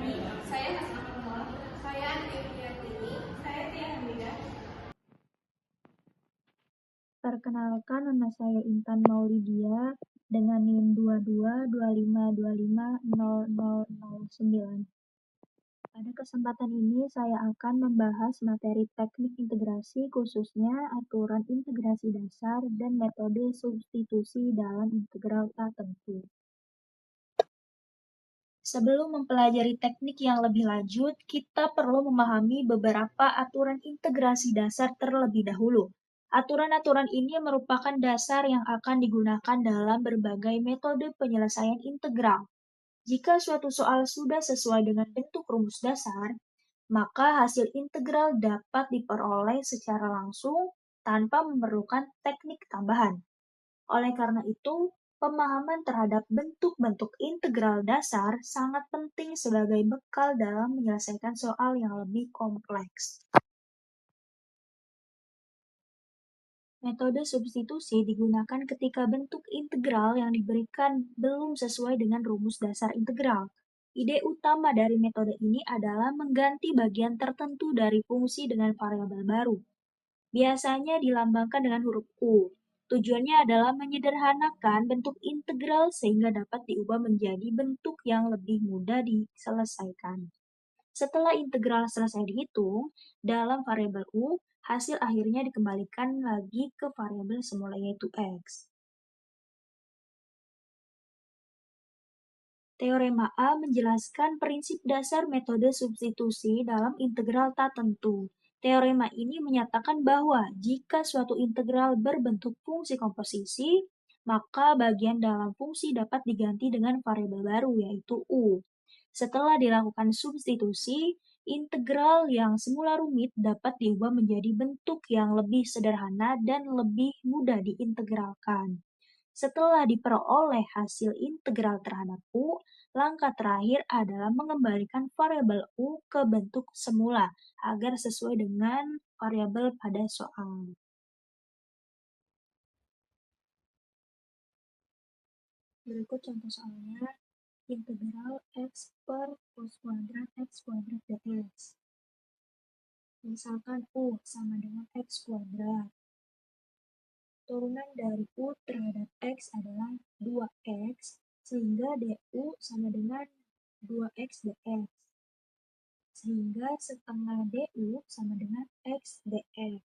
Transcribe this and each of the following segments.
pagi, saya Hasna Kamala. Saya Andi Priyatini. Saya Tia Hamidah. Perkenalkan, nama saya Intan Maulidia dengan NIM 2225250009. Pada kesempatan ini saya akan membahas materi teknik integrasi khususnya aturan integrasi dasar dan metode substitusi dalam integral tak tentu. Sebelum mempelajari teknik yang lebih lanjut, kita perlu memahami beberapa aturan integrasi dasar terlebih dahulu. Aturan-aturan ini merupakan dasar yang akan digunakan dalam berbagai metode penyelesaian integral. Jika suatu soal sudah sesuai dengan bentuk rumus dasar, maka hasil integral dapat diperoleh secara langsung tanpa memerlukan teknik tambahan. Oleh karena itu, pemahaman terhadap bentuk-bentuk integral dasar sangat penting sebagai bekal dalam menyelesaikan soal yang lebih kompleks. Metode substitusi digunakan ketika bentuk integral yang diberikan belum sesuai dengan rumus dasar integral. Ide utama dari metode ini adalah mengganti bagian tertentu dari fungsi dengan variabel baru. Biasanya dilambangkan dengan huruf U. Tujuannya adalah menyederhanakan bentuk integral sehingga dapat diubah menjadi bentuk yang lebih mudah diselesaikan. Setelah integral selesai dihitung, dalam variabel U, hasil akhirnya dikembalikan lagi ke variabel semula yaitu X. Teorema A menjelaskan prinsip dasar metode substitusi dalam integral tak tentu. Teorema ini menyatakan bahwa jika suatu integral berbentuk fungsi komposisi, maka bagian dalam fungsi dapat diganti dengan variabel baru, yaitu U. Setelah dilakukan substitusi, integral yang semula rumit dapat diubah menjadi bentuk yang lebih sederhana dan lebih mudah diintegralkan. Setelah diperoleh hasil integral terhadap U, langkah terakhir adalah mengembalikan variabel U ke bentuk semula agar sesuai dengan variabel pada soal. Berikut contoh soalnya, integral x per cos kuadrat x kuadrat dx. Misalkan U sama dengan x kuadrat. Turunan dari U terhadap X adalah 2X, sehingga DU sama dengan 2X dx. Sehingga setengah DU sama dengan X dx.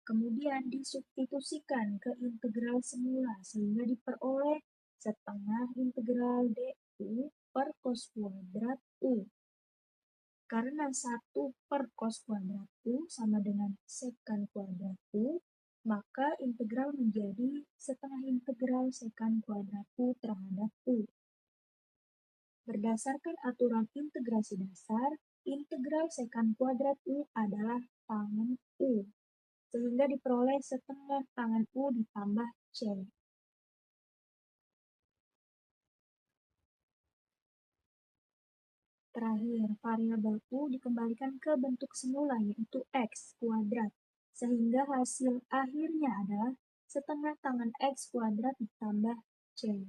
Kemudian disubstitusikan ke integral semula, sehingga diperoleh setengah integral DU per cos kuadrat U. Karena 1 per cos kuadrat U sama dengan sekan kuadrat U, maka integral menjadi setengah integral sekan kuadrat U terhadap U. Berdasarkan aturan integrasi dasar, integral sekan kuadrat U adalah tangen U, sehingga diperoleh setengah tangen U ditambah C. Terakhir, variabel U dikembalikan ke bentuk semula yaitu X kuadrat, sehingga hasil akhirnya adalah setengah tangen X kuadrat ditambah C.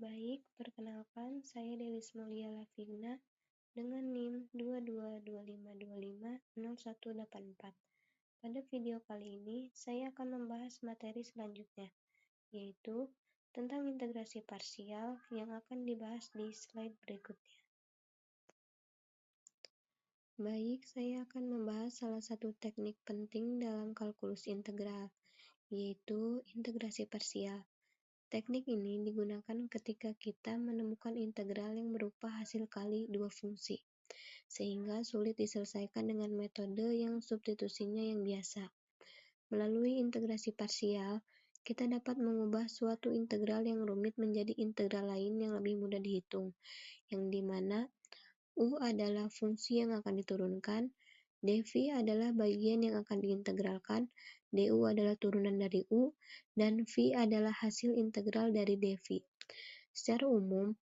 Baik, perkenalkan saya Delis Mulia Lavigna dengan NIM 2225250184. Pada video kali ini, saya akan membahas materi selanjutnya, yaitu tentang integrasi parsial yang akan dibahas di slide berikutnya. Baik, saya akan membahas salah satu teknik penting dalam kalkulus integral, yaitu integrasi parsial. Teknik ini digunakan ketika kita menemukan integral yang berupa hasil kali dua fungsi, sehingga sulit diselesaikan dengan metode yang substitusinya yang biasa. Melalui integrasi parsial, kita dapat mengubah suatu integral yang rumit menjadi integral lain yang lebih mudah dihitung, yang dimana U adalah fungsi yang akan diturunkan, dv adalah bagian yang akan diintegralkan, du adalah turunan dari U, dan v adalah hasil integral dari dv. Secara umum,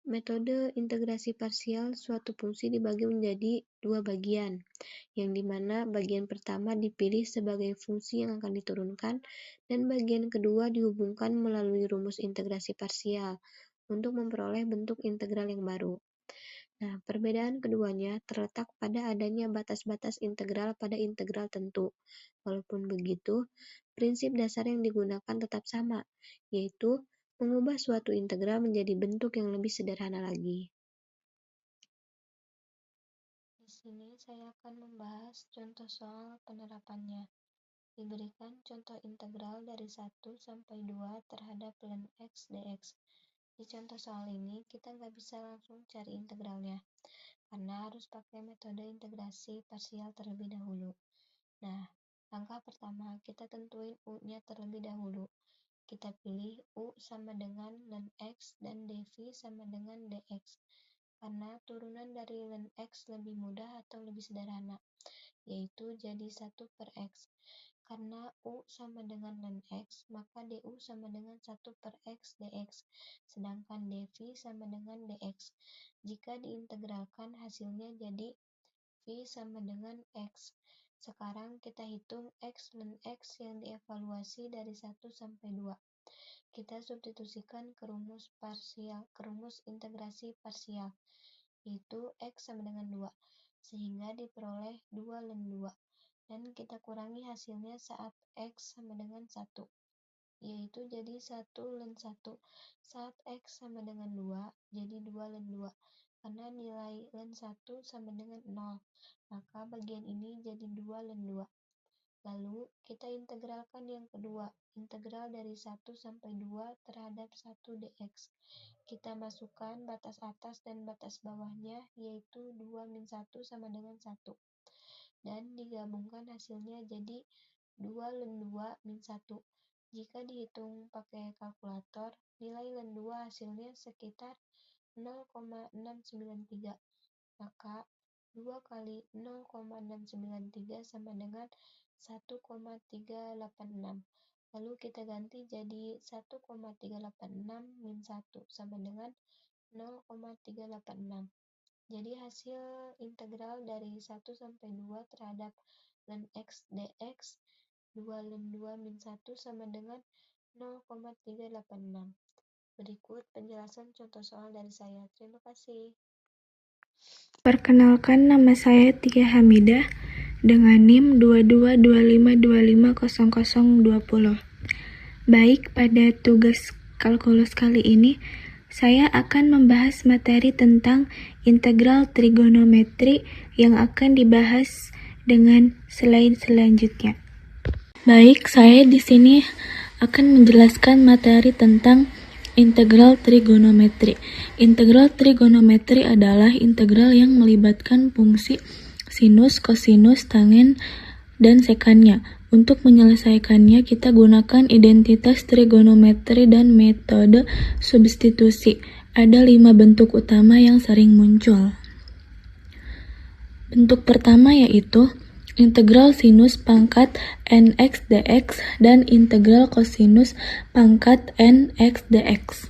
metode integrasi parsial suatu fungsi dibagi menjadi dua bagian, yang dimana bagian pertama dipilih sebagai fungsi yang akan diturunkan, dan bagian kedua dihubungkan melalui rumus integrasi parsial. untuk memperoleh bentuk integral yang baru. Nah, perbedaan keduanya terletak pada adanya batas-batas integral pada integral tentu. Walaupun begitu, prinsip dasar yang digunakan tetap sama, yaitu mengubah suatu integral menjadi bentuk yang lebih sederhana lagi. Di sini saya akan membahas contoh soal penerapannya. Diberikan contoh integral dari 1 sampai 2 terhadap ln x dx. Di contoh soal ini, kita nggak bisa langsung cari integralnya, karena harus pakai metode integrasi parsial terlebih dahulu. Nah, langkah pertama, kita tentuin U-nya terlebih dahulu. Kita pilih U sama dengan ln x dan dv sama dengan dx, karena turunan dari ln x lebih mudah atau lebih sederhana, yaitu jadi 1 per x. Karena U sama dengan ln x, maka du sama dengan 1 per x dx, sedangkan dv sama dengan dx. Jika diintegralkan, hasilnya jadi v sama dengan x. Sekarang kita hitung x ln x yang dievaluasi dari 1 sampai 2. Kita substitusikan ke rumus integrasi parsial, yaitu x sama dengan 2, sehingga diperoleh 2 ln 2. Dan kita kurangi hasilnya saat x sama dengan 1, yaitu jadi 1 ln 1. Saat x sama dengan 2, jadi 2 ln 2. Karena nilai ln 1 sama dengan 0, maka bagian ini jadi 2 ln 2. Lalu, kita integralkan yang kedua, integral dari 1 sampai 2 terhadap 1 dx. Kita masukkan batas atas dan batas bawahnya, yaitu 2 min 1 sama dengan 1. Dan digabungkan hasilnya jadi 2 ln 2 min 1. Jika dihitung pakai kalkulator, nilai ln 2 hasilnya sekitar 0,693. Maka 2 kali 0,693 sama dengan 1,386. Lalu kita ganti jadi 1,386 min 1 sama dengan 0,386. Jadi hasil integral dari 1 sampai 2 terhadap ln x dx, 2 ln 2 min 1 sama dengan 0,386. Berikut penjelasan contoh soal dari saya. Terima kasih. Perkenalkan, nama saya Tia Hamidah dengan NIM 2225250020. Baik, pada tugas kalkulus kali ini, saya akan membahas materi tentang integral trigonometri yang akan dibahas dengan slide selanjutnya. Baik, saya di sini akan menjelaskan materi tentang integral trigonometri. Integral trigonometri adalah integral yang melibatkan fungsi sinus, kosinus, tangen, dan sekannya. Untuk menyelesaikannya, kita gunakan identitas trigonometri dan metode substitusi. Ada 5 bentuk utama yang sering muncul. Bentuk pertama yaitu integral sinus pangkat nx dx dan integral kosinus pangkat nx dx.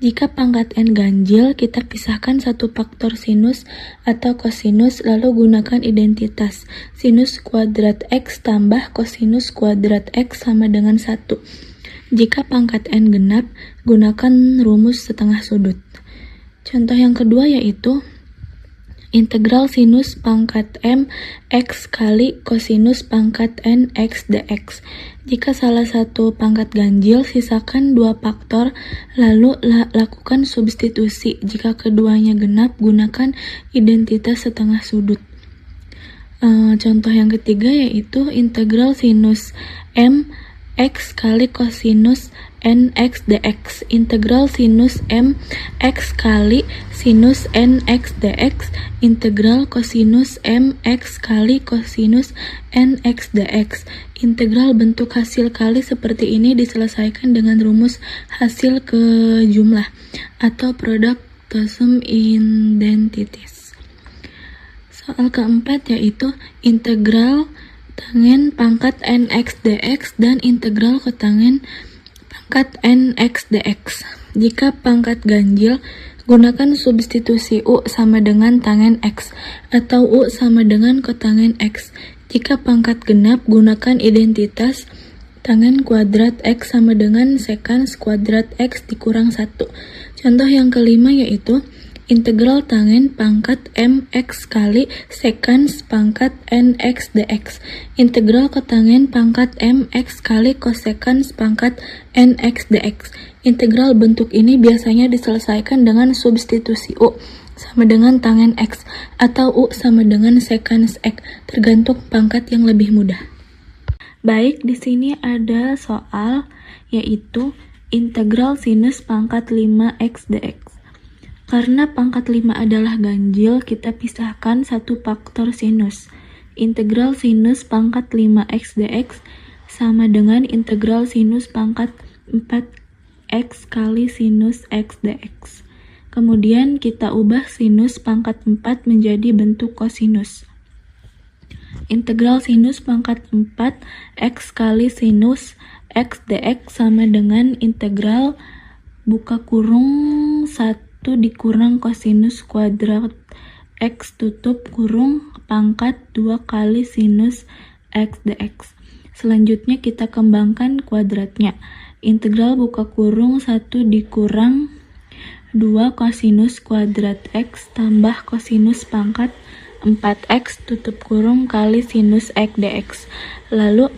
Jika pangkat n ganjil, kita pisahkan satu faktor sinus atau kosinus, lalu gunakan identitas sinus kuadrat x tambah kosinus kuadrat x sama dengan 1. Jika pangkat n genap, gunakan rumus setengah sudut. Contoh yang kedua yaitu integral sinus pangkat m x kali kosinus pangkat n x dx. Jika salah satu pangkat ganjil, sisakan 2 faktor, lalu lakukan substitusi. Jika keduanya genap, gunakan identitas setengah sudut. Contoh yang ketiga yaitu integral sinus m x kali kosinus nx dx. Integral sinus m x kali sinus nx dx. Integral kosinus m x kali kosinus nx dx. Integral bentuk hasil kali seperti ini diselesaikan dengan rumus hasil ke jumlah atau product to sum identities. Soal keempat yaitu integral tangen pangkat nx dx dan integral kotangen pangkat nx dx. Jika pangkat ganjil, gunakan substitusi U sama dengan tangen X atau U sama dengan kotangen X. Jika pangkat genap, gunakan identitas tangen kuadrat X sama dengan sekans kuadrat X dikurang 1. Contoh yang kelima yaitu integral tangen pangkat mx kali sekans pangkat nx dx. Integral kotangen pangkat mx kali kosekans pangkat nx dx. Integral bentuk ini biasanya diselesaikan dengan substitusi u sama dengan tangen x atau u sama dengan sekans x, tergantung pangkat yang lebih mudah. Baik, di sini ada soal yaitu integral sinus pangkat 5x dx. Karena pangkat 5 adalah ganjil, kita pisahkan satu faktor sinus. Integral sinus pangkat 5x dx sama dengan integral sinus pangkat 4x kali sinus x dx. Kemudian kita ubah sinus pangkat 4 menjadi bentuk kosinus. Integral sinus pangkat 4x kali sinus x dx sama dengan integral buka kurung 1 dikurang kosinus kuadrat x tutup kurung pangkat 2 kali sinus x dx. Selanjutnya kita kembangkan kuadratnya. Integral buka kurung 1 dikurang 2 kosinus kuadrat x tambah kosinus pangkat 4x tutup kurung kali sinus x dx. Lalu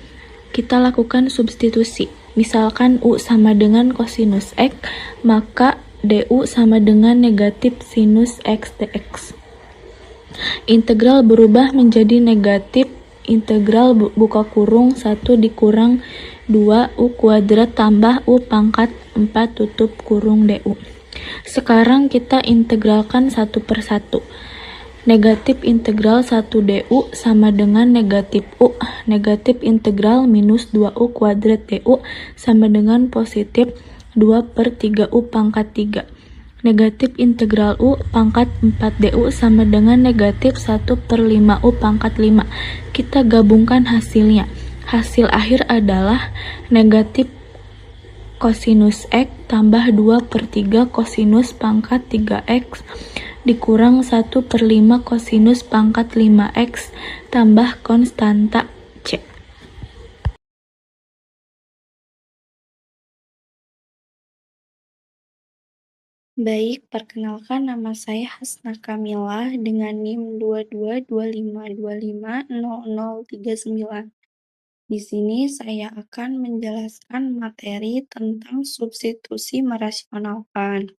kita lakukan substitusi. Misalkan u sama dengan kosinus x, maka du sama dengan negatif sinus x dx. Integral berubah menjadi negatif integral buka kurung 1 dikurang 2 u kuadrat tambah u pangkat 4 tutup kurung du. Sekarang kita integralkan satu per satu. Negatif integral 1 du sama dengan negatif u. Negatif integral minus 2u kuadrat du sama dengan positif 2 per 3u pangkat 3. Negatif integral u pangkat 4 du sama dengan negatif 1 per 5u pangkat 5. Kita gabungkan hasilnya. Hasil akhir adalah negatif kosinus x tambah 2 per 3 kosinus pangkat 3x dikurang 1 per 5 kosinus pangkat 5x tambah konstanta C. Baik, perkenalkan nama saya Hasna Kamila dengan NIM 2225250039. Di sini saya akan menjelaskan materi tentang substitusi merasionalkan.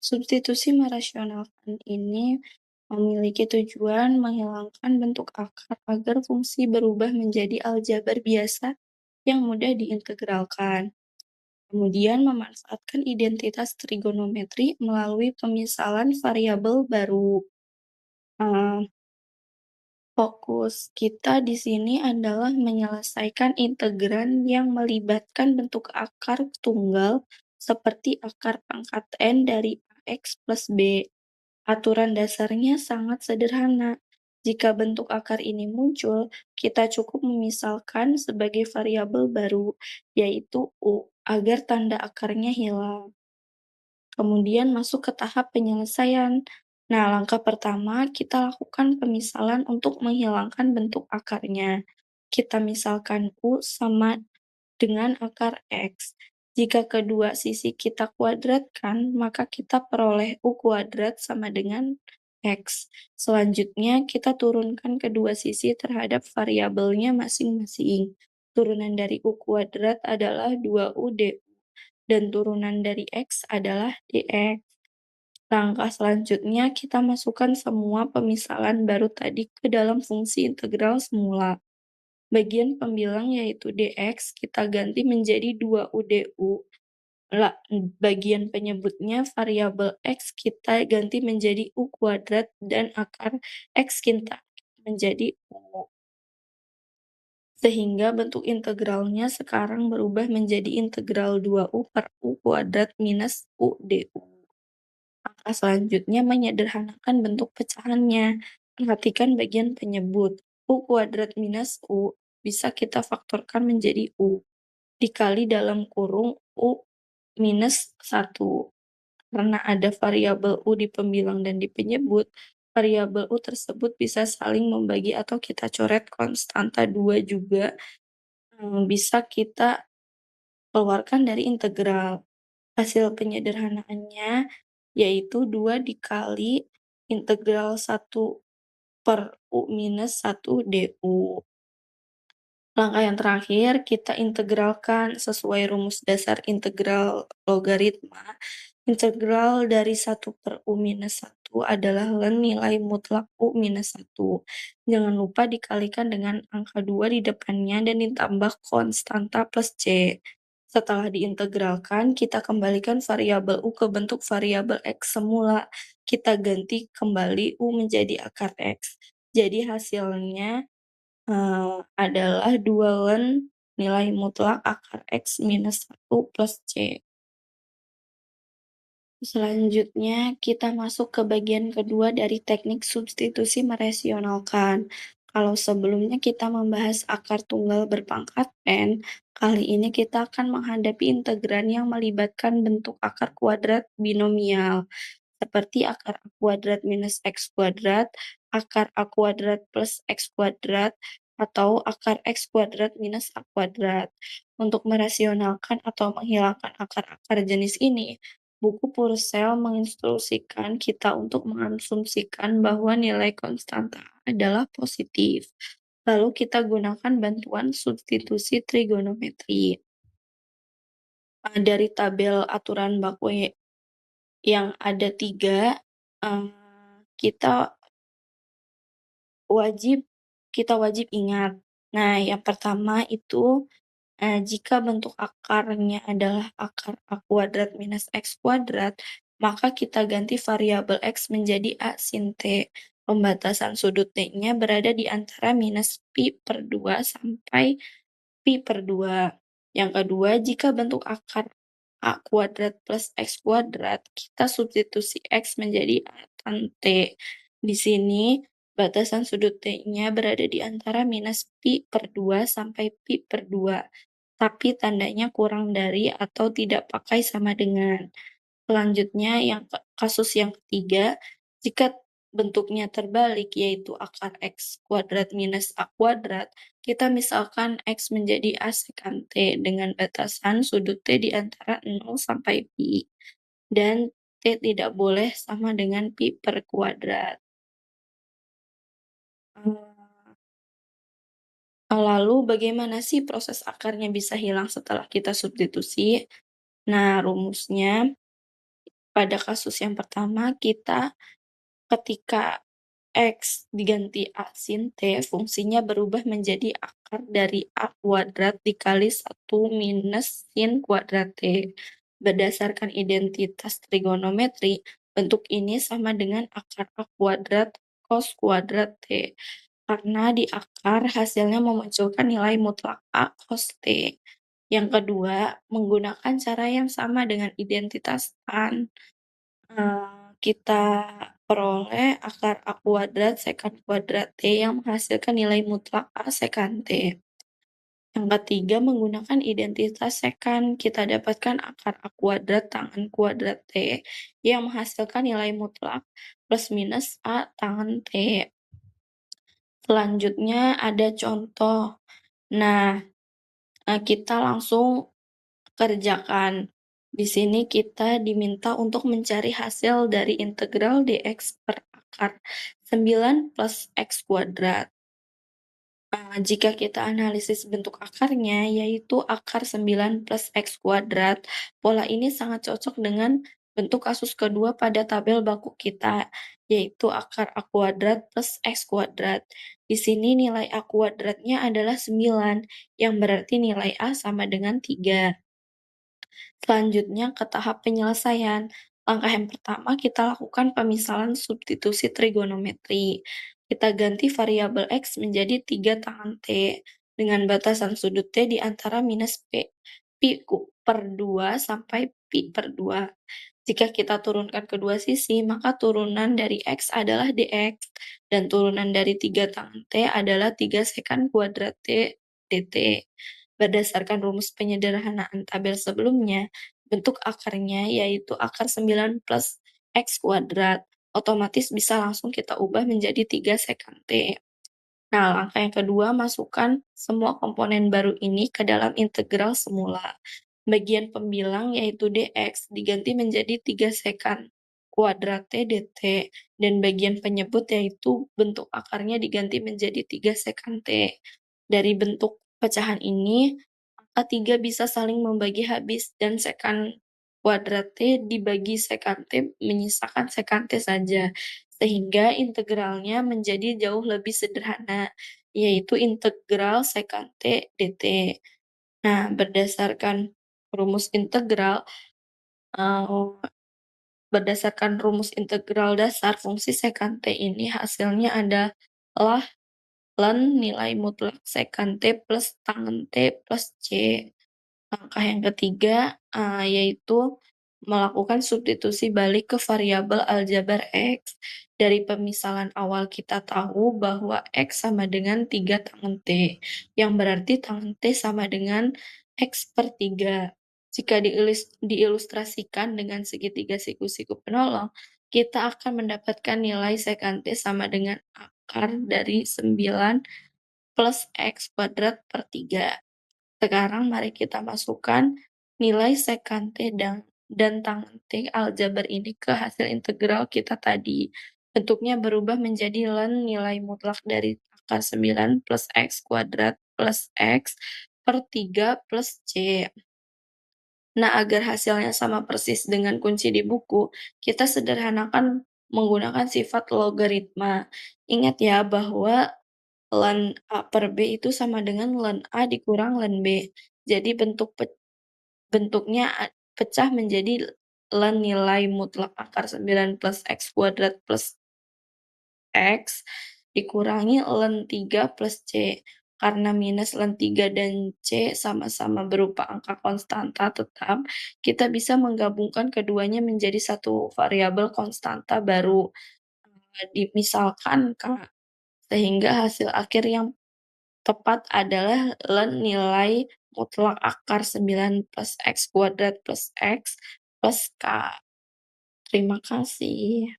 Substitusi merasionalkan ini memiliki tujuan menghilangkan bentuk akar agar fungsi berubah menjadi aljabar biasa yang mudah diintegralkan. Kemudian memanfaatkan identitas trigonometri melalui pemisalan variabel baru. Fokus kita di sini adalah menyelesaikan integran yang melibatkan bentuk akar tunggal seperti akar pangkat n dari ax plus b. Aturan dasarnya sangat sederhana. Jika bentuk akar ini muncul, kita cukup memisalkan sebagai variabel baru, yaitu u, agar tanda akarnya hilang. Kemudian masuk ke tahap penyelesaian. Nah, langkah pertama kita lakukan pemisalan untuk menghilangkan bentuk akarnya. Kita misalkan u sama dengan akar x. Jika kedua sisi kita kuadratkan, maka kita peroleh u kuadrat sama dengan x. Selanjutnya, kita turunkan kedua sisi terhadap variabelnya masing-masing. Turunan dari u kuadrat adalah 2u du, dan turunan dari x adalah dx. Langkah selanjutnya, kita masukkan semua pemisalan baru tadi ke dalam fungsi integral semula. Bagian pembilang yaitu dx kita ganti menjadi 2u du. Bagian penyebutnya variabel x kita ganti menjadi u kuadrat dan akar x kita menjadi u. Sehingga bentuk integralnya sekarang berubah menjadi integral 2u per u kuadrat minus u du. Langkah selanjutnya menyederhanakan bentuk pecahannya. Perhatikan bagian penyebut. U kuadrat minus u bisa kita faktorkan menjadi u dikali dalam kurung u minus 1. Karena ada variabel u di pembilang dan di penyebut, variabel u tersebut bisa saling membagi atau kita coret konstanta 2 juga bisa kita keluarkan dari integral. Hasil penyederhanaannya yaitu 2 dikali integral 1/U-1 du. Langkah yang terakhir, kita integralkan sesuai rumus dasar integral logaritma. Integral dari 1/U-1 adalah ln nilai mutlak U-1. Jangan lupa dikalikan dengan angka 2 di depannya dan ditambah konstanta plus C. Setelah diintegralkan, kita kembalikan variabel U ke bentuk variabel X semula. Kita ganti kembali U menjadi akar X. Jadi hasilnya adalah 2 ln nilai mutlak akar X minus 1 plus C. Selanjutnya, kita masuk ke bagian kedua dari teknik substitusi merasionalkan. Kalau sebelumnya kita membahas akar tunggal berpangkat n, kali ini kita akan menghadapi integran yang melibatkan bentuk akar kuadrat binomial, seperti akar A kuadrat minus X kuadrat, akar A kuadrat plus X kuadrat, atau akar X kuadrat minus A kuadrat. Untuk merasionalkan atau menghilangkan akar-akar jenis ini, buku Purcell menginstruksikan kita untuk mengasumsikan bahwa nilai konstanta adalah positif. Lalu kita gunakan bantuan substitusi trigonometri. Dari tabel aturan baku yang ada 3, kita wajib ingat. Nah, yang pertama itu jika bentuk akarnya adalah akar A kuadrat minus X kuadrat, maka kita ganti variabel X menjadi A sin T. Pembatasan sudut T-nya berada di antara minus pi per 2 sampai pi per 2. Yang kedua, jika bentuk akar A kuadrat plus X kuadrat, kita substitusi X menjadi A tan T. Di sini, batasan sudut T-nya berada di antara minus pi per 2 sampai pi per 2. Tapi tandanya kurang dari atau tidak pakai sama dengan. Selanjutnya, kasus yang ketiga, jika bentuknya terbalik, yaitu akar X kuadrat minus A kuadrat, kita misalkan X menjadi A sekan T dengan batasan sudut T di antara 0 sampai pi. Dan T tidak boleh sama dengan pi per kuadrat. Lalu bagaimana sih proses akarnya bisa hilang setelah kita substitusi? Nah, rumusnya pada kasus yang pertama kita ketika X diganti A sin T, fungsinya berubah menjadi akar dari A kuadrat dikali 1 minus sin kuadrat T. Berdasarkan identitas trigonometri, bentuk ini sama dengan akar A kuadrat cos kuadrat T. Karena di akar hasilnya memunculkan nilai mutlak A cos T. Yang kedua, menggunakan cara yang sama dengan identitas tan, kita peroleh akar A kuadrat sekan kuadrat T yang menghasilkan nilai mutlak A sekan T. Yang ketiga, menggunakan identitas sekan, kita dapatkan akar A kuadrat tangen kuadrat T yang menghasilkan nilai mutlak plus minus A tangen T. Selanjutnya ada contoh. Nah, kita langsung kerjakan. Di sini kita diminta untuk mencari hasil dari integral dx per akar 9 plus x kuadrat. Jika kita analisis bentuk akarnya, yaitu akar 9 plus x kuadrat, pola ini sangat cocok dengan bentuk kasus kedua pada tabel baku kita, yaitu akar A kuadrat plus x kuadrat. Di sini nilai A kuadratnya adalah 9, yang berarti nilai A sama dengan 3. Selanjutnya ke tahap penyelesaian. Langkah yang pertama kita lakukan pemisahan substitusi trigonometri. Kita ganti variabel X menjadi 3 tangen T dengan batasan sudut T di antara minus pi per 2 sampai pi per 2. Jika kita turunkan kedua sisi, maka turunan dari X adalah dx, dan turunan dari 3 tangen T adalah 3 sekan kuadrat T dt. Berdasarkan rumus penyederhanaan tabel sebelumnya, bentuk akarnya yaitu akar 9 plus X kuadrat. Otomatis bisa langsung kita ubah menjadi 3 sekan T. Nah, langkah yang kedua, masukkan semua komponen baru ini ke dalam integral semula. Bagian pembilang yaitu dx diganti menjadi 3 sekan kuadrat T dt, dan bagian penyebut yaitu bentuk akarnya diganti menjadi 3 sekan T. Dari bentuk pecahan ini, angka 3 bisa saling membagi habis dan sekan kuadrat T dibagi sekan T menyisakan sekan T saja, sehingga integralnya menjadi jauh lebih sederhana, yaitu integral sekan T dt. Nah, eee, berdasarkan rumus integral dasar fungsi sekan T ini hasilnya adalah ln nilai mutlak sekan T plus tangen T plus C. Langkah yang ketiga, yaitu melakukan substitusi balik ke variabel aljabar X. Dari pemisalan awal kita tahu bahwa X sama dengan 3 tangen T, yang berarti tangen T sama dengan X per 3. Jika diilustrasikan dengan segitiga siku-siku penolong, kita akan mendapatkan nilai sekan T sama dengan akar dari 9 plus X kuadrat per 3. Sekarang mari kita masukkan nilai sekan T dan tangen T aljabar ini ke hasil integral kita tadi. Bentuknya berubah menjadi ln nilai mutlak dari akar 9 plus X kuadrat plus X per 3 plus C. Nah, agar hasilnya sama persis dengan kunci di buku, kita sederhanakan menggunakan sifat logaritma. Ingat ya bahwa ln A per B itu sama dengan ln A dikurang ln B. Jadi bentuknya pecah menjadi ln nilai mutlak akar 9 plus X kuadrat plus X dikurangi ln 3 plus C. Karena minus ln 3 dan C sama-sama berupa angka konstanta tetap, kita bisa menggabungkan keduanya menjadi satu variabel konstanta baru. Misalkan Kak, sehingga hasil akhir yang tepat adalah ln nilai mutlak akar 9 plus X kuadrat plus X plus K. Terima kasih.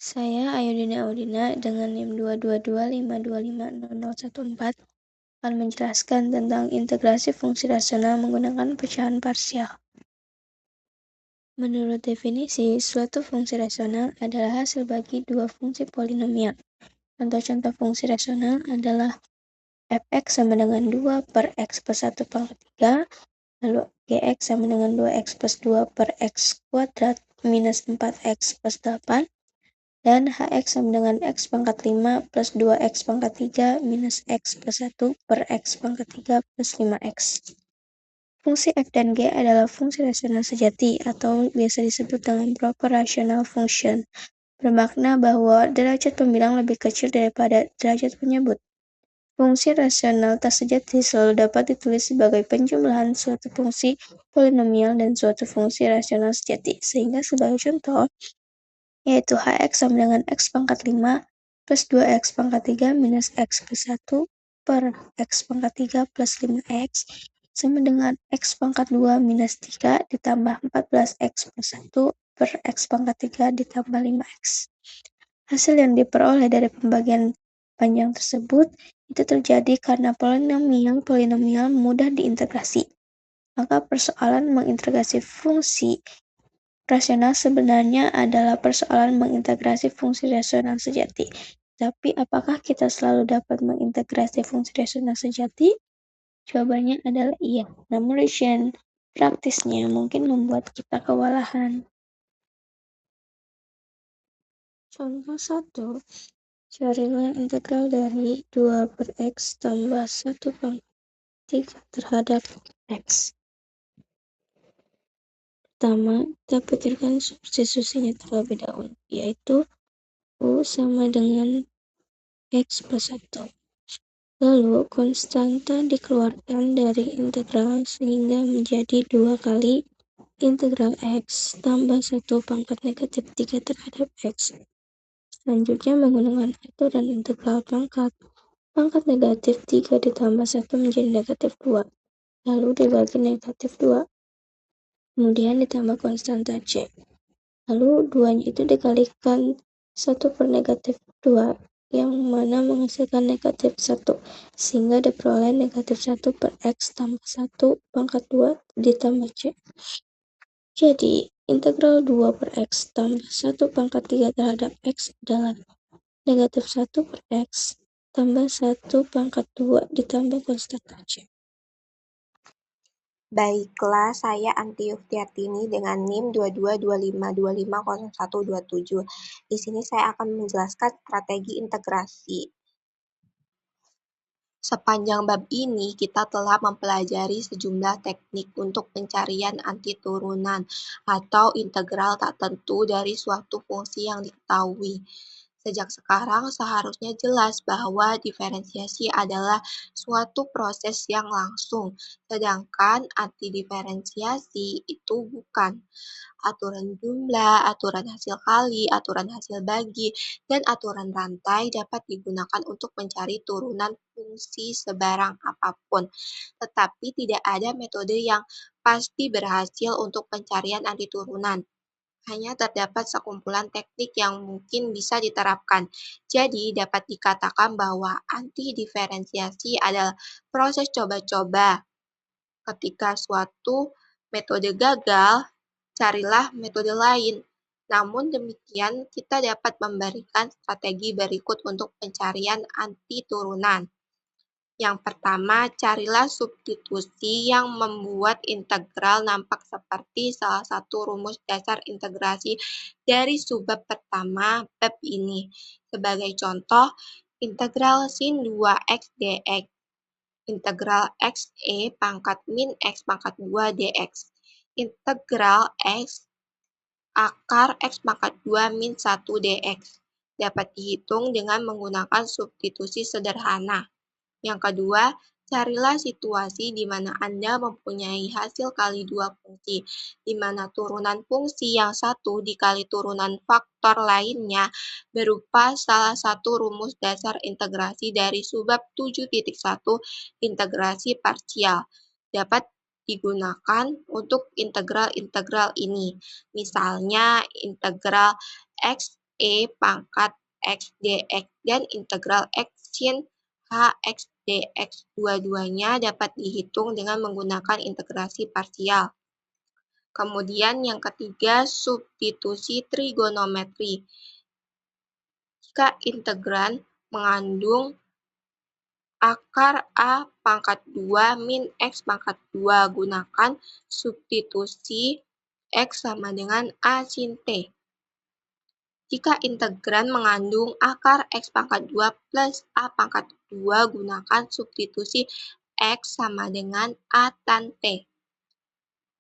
Saya Ayudina Audina dengan NIM 222525014 akan menjelaskan tentang integrasi fungsi rasional menggunakan pecahan parsial. Menurut definisi, suatu fungsi rasional adalah hasil bagi dua fungsi polinomial. Contoh-contoh fungsi rasional adalah fx sama dengan 2 per x plus 1 pangkat 3, lalu gx sama dengan 2x plus 2 per x kuadrat minus 4x plus 8, dan hx sama dengan x pangkat 5 plus 2x pangkat 3 minus x plus 1 per x pangkat 3 plus 5x. Fungsi f dan g adalah fungsi rasional sejati atau biasa disebut dengan proper rational function, bermakna bahwa derajat pembilang lebih kecil daripada derajat penyebut. Fungsi rasional tak sejati selalu dapat ditulis sebagai penjumlahan suatu fungsi polinomial dan suatu fungsi rasional sejati, sehingga sebagai contoh, yaitu hx sama dengan x pangkat 5 plus 2x pangkat 3 minus x plus 1 per x pangkat 3 plus 5x sama dengan x pangkat 2 minus 3 ditambah 14x plus 1 per x pangkat 3 ditambah 5x. Hasil yang diperoleh dari pembagian panjang tersebut itu terjadi karena polinomial mudah diintegrasi. Maka persoalan mengintegrasi fungsi rasional sebenarnya adalah persoalan mengintegrasi fungsi rasional sejati. Tapi apakah kita selalu dapat mengintegrasi fungsi rasional sejati? Jawabannya adalah iya. Namun ujian praktisnya mungkin membuat kita kewalahan. Contoh 1. Carilah integral dari 2 per x tambah 1 pangkat 3 terhadap x. Pertama, kita pikirkan substitusinya terlebih dahulu, yaitu U sama dengan X plus 1. Lalu, konstanta dikeluarkan dari integral sehingga menjadi 2 kali integral X tambah 1 pangkat negatif 3 terhadap X. Selanjutnya, menggunakan aturan integral pangkat negatif 3 ditambah 1 menjadi negatif 2. Lalu dibagi negatif 2. Kemudian ditambah konstanta C. Lalu 2-nya itu dikalikan 1 per negatif 2 yang mana menghasilkan negatif 1, sehingga diperoleh negatif 1 per X tambah 1 pangkat 2 ditambah C. Jadi, integral 2 per X tambah 1 pangkat 3 terhadap X adalah negatif 1 per X tambah 1 pangkat 2 ditambah konstanta C. Baiklah, saya Anti Yuftiartini dengan NIM 2225250127. Di sini saya akan menjelaskan strategi integrasi. Sepanjang bab ini, kita telah mempelajari sejumlah teknik untuk pencarian antiturunan atau integral tak tentu dari suatu fungsi yang diketahui. Sejak sekarang, seharusnya jelas bahwa diferensiasi adalah suatu proses yang langsung, sedangkan antidiferensiasi itu bukan. Aturan jumlah, aturan hasil kali, aturan hasil bagi, dan aturan rantai dapat digunakan untuk mencari turunan fungsi sebarang apapun. Tetapi tidak ada metode yang pasti berhasil untuk pencarian antiturunan. Hanya terdapat sekumpulan teknik yang mungkin bisa diterapkan. Jadi, dapat dikatakan bahwa antidiferensiasi adalah proses coba-coba. Ketika suatu metode gagal, carilah metode lain. Namun demikian, kita dapat memberikan strategi berikut untuk pencarian antiturunan. Yang pertama, carilah substitusi yang membuat integral nampak seperti salah satu rumus dasar integrasi dari subbab pertama bab ini. Sebagai contoh, integral sin 2x dx, integral x pangkat min x pangkat 2 dx, integral x akar x pangkat 2 min 1 dx dapat dihitung dengan menggunakan substitusi sederhana. Yang kedua, carilah situasi di mana Anda mempunyai hasil kali dua fungsi, di mana turunan fungsi yang satu dikali turunan faktor lainnya berupa salah satu rumus dasar integrasi dari subbab 7.1 integrasi parsial. Dapat digunakan untuk integral-integral ini. Misalnya, integral x pangkat x dx dan integral x sin hx dx. Dua-duanya dapat dihitung dengan menggunakan integrasi parsial. Kemudian yang ketiga, substitusi trigonometri. Jika integran mengandung akar A pangkat 2 min X pangkat 2, gunakan substitusi X sama dengan A sin T. Jika integran mengandung akar X pangkat 2 plus A pangkat 2, gunakan substitusi X sama dengan A tan T.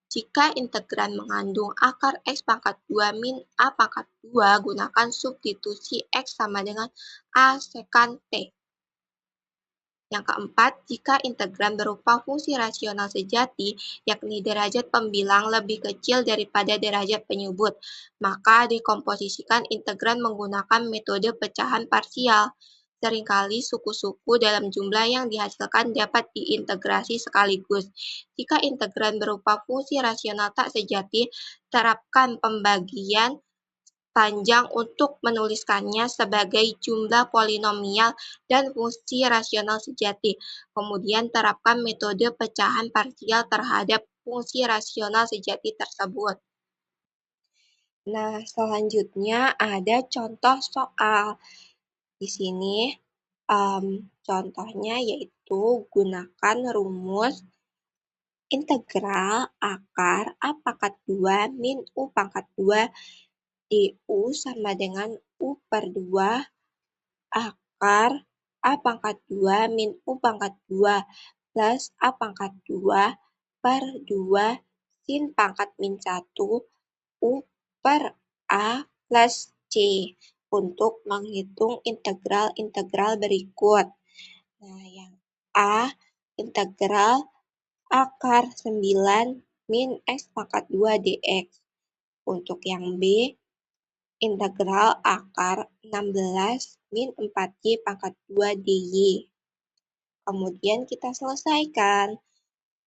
Jika integran mengandung akar X pangkat 2 min A pangkat 2, gunakan substitusi X sama dengan A sekan T. Yang keempat, jika integran berupa fungsi rasional sejati, yakni derajat pembilang lebih kecil daripada derajat penyebut, maka dikomposisikan integran menggunakan metode pecahan parsial. Seringkali suku-suku dalam jumlah yang dihasilkan dapat diintegrasi sekaligus. Jika integran berupa fungsi rasional tak sejati, terapkan pembagian panjang untuk menuliskannya sebagai jumlah polinomial dan fungsi rasional sejati. Kemudian terapkan metode pecahan parsial terhadap fungsi rasional sejati tersebut. Nah, selanjutnya ada contoh soal. Di sini contohnya yaitu gunakan rumus integral akar A pangkat 2 min U pangkat 2 du sama dengan U per 2 akar A pangkat 2 min U pangkat 2 plus A pangkat 2 per 2 sin pangkat min 1 U per A plus C untuk menghitung integral-integral berikut. Nah, yang A, integral akar 9 min X pangkat 2 dx. Untuk yang B, integral akar 16 min 4y pangkat 2 dy. Kemudian kita selesaikan.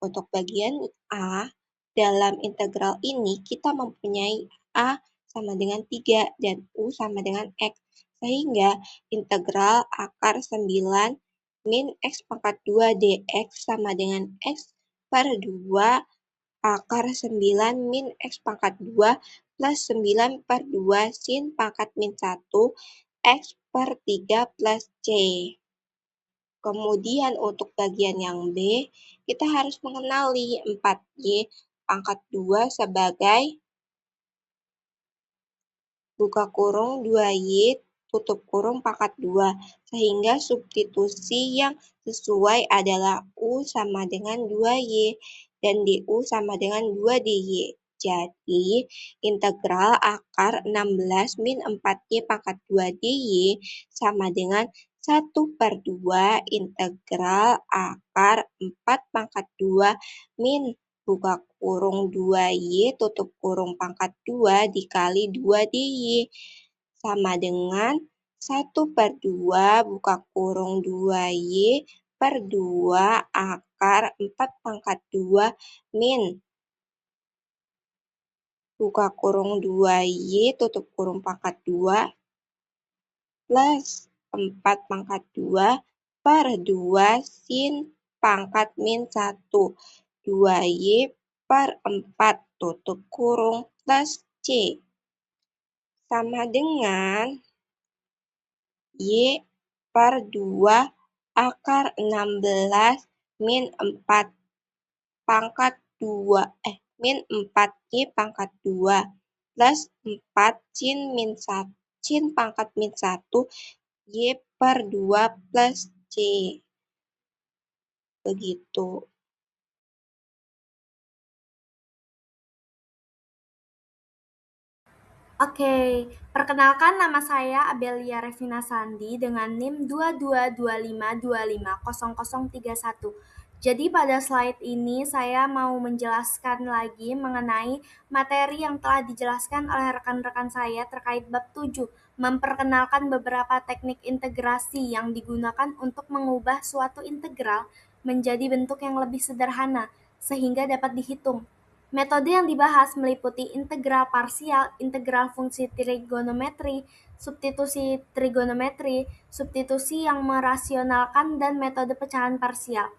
Untuk bagian A, dalam integral ini kita mempunyai A sama dengan 3 dan U sama dengan X. Sehingga integral akar 9 min X pangkat 2 dx sama dengan X per 2 akar 9 min X pangkat 2 plus 9 per 2 sin pangkat min 1 X per 3 plus C. Kemudian untuk bagian yang B, kita harus mengenali 4Y pangkat 2 sebagai buka kurung 2Y tutup kurung pangkat 2, sehingga substitusi yang sesuai adalah U sama dengan 2Y dan DU sama dengan 2DY. Jadi, integral akar 16 min 4Y pangkat 2 DY sama dengan 1 per 2 integral akar 4 pangkat 2 min buka kurung 2Y tutup kurung pangkat 2 dikali 2DY sama dengan 1 per 2 buka kurung 2Y per 2 akar 4 pangkat 2 min buka kurung 2Y tutup kurung pangkat 2 plus 4 pangkat 2 per 2 sin pangkat min 1. 2Y per 4 tutup kurung plus C. Sama dengan Y per 2 akar 16 min 4 pangkat 2, min 4Y pangkat 2 plus 4 sin pangkat min 1 Y per 2 plus C. Begitu. Oke, perkenalkan nama saya Abelia Revina Sandi dengan NIM 2225250031. Jadi pada slide ini saya mau menjelaskan lagi mengenai materi yang telah dijelaskan oleh rekan-rekan saya terkait bab 7, memperkenalkan beberapa teknik integrasi yang digunakan untuk mengubah suatu integral menjadi bentuk yang lebih sederhana sehingga dapat dihitung. Metode yang dibahas meliputi integral parsial, integral fungsi trigonometri, substitusi trigonometri, substitusi yang merasionalkan, dan metode pecahan parsial.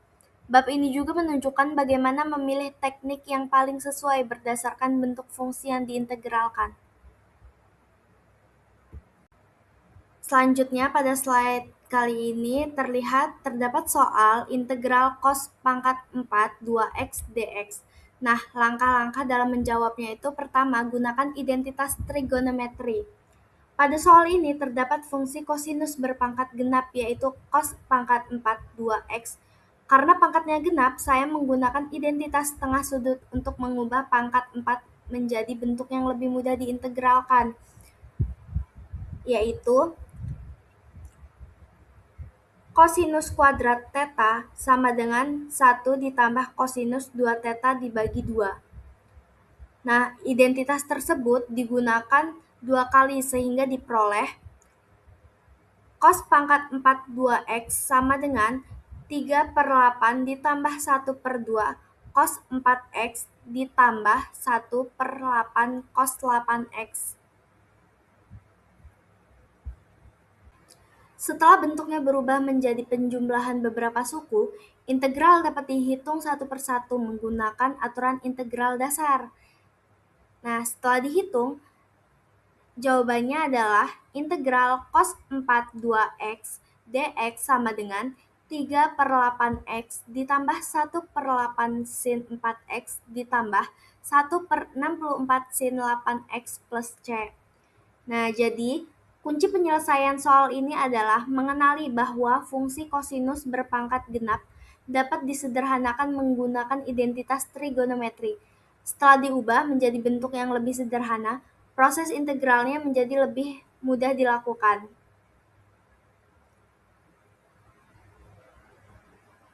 Bab ini juga menunjukkan bagaimana memilih teknik yang paling sesuai berdasarkan bentuk fungsi yang diintegralkan. Selanjutnya pada slide kali ini terdapat soal integral cos pangkat 4 2x dx. Nah, langkah-langkah dalam menjawabnya itu pertama, gunakan identitas trigonometri. Pada soal ini terdapat fungsi kosinus berpangkat genap yaitu cos pangkat 4 2x. Karena pangkatnya genap, saya menggunakan identitas tengah sudut untuk mengubah pangkat 4 menjadi bentuk yang lebih mudah diintegralkan, yaitu kosinus kuadrat theta sama dengan 1 ditambah kosinus 2 theta dibagi 2. Nah, identitas tersebut digunakan 2 kali sehingga diperoleh cos pangkat 4 2x sama dengan 3 per 8 ditambah 1 per 2 cos 4x ditambah 1 per 8 cos 8x. Setelah bentuknya berubah menjadi penjumlahan beberapa suku, integral dapat dihitung satu persatu menggunakan aturan integral dasar. Nah, setelah dihitung, jawabannya adalah integral cos 4 2x dx sama dengan 3 per 8x ditambah 1 per 8 sin 4x ditambah 1 per 64 sin 8x plus C. Nah, jadi kunci penyelesaian soal ini adalah mengenali bahwa fungsi kosinus berpangkat genap dapat disederhanakan menggunakan identitas trigonometri. Setelah diubah menjadi bentuk yang lebih sederhana, proses integralnya menjadi lebih mudah dilakukan.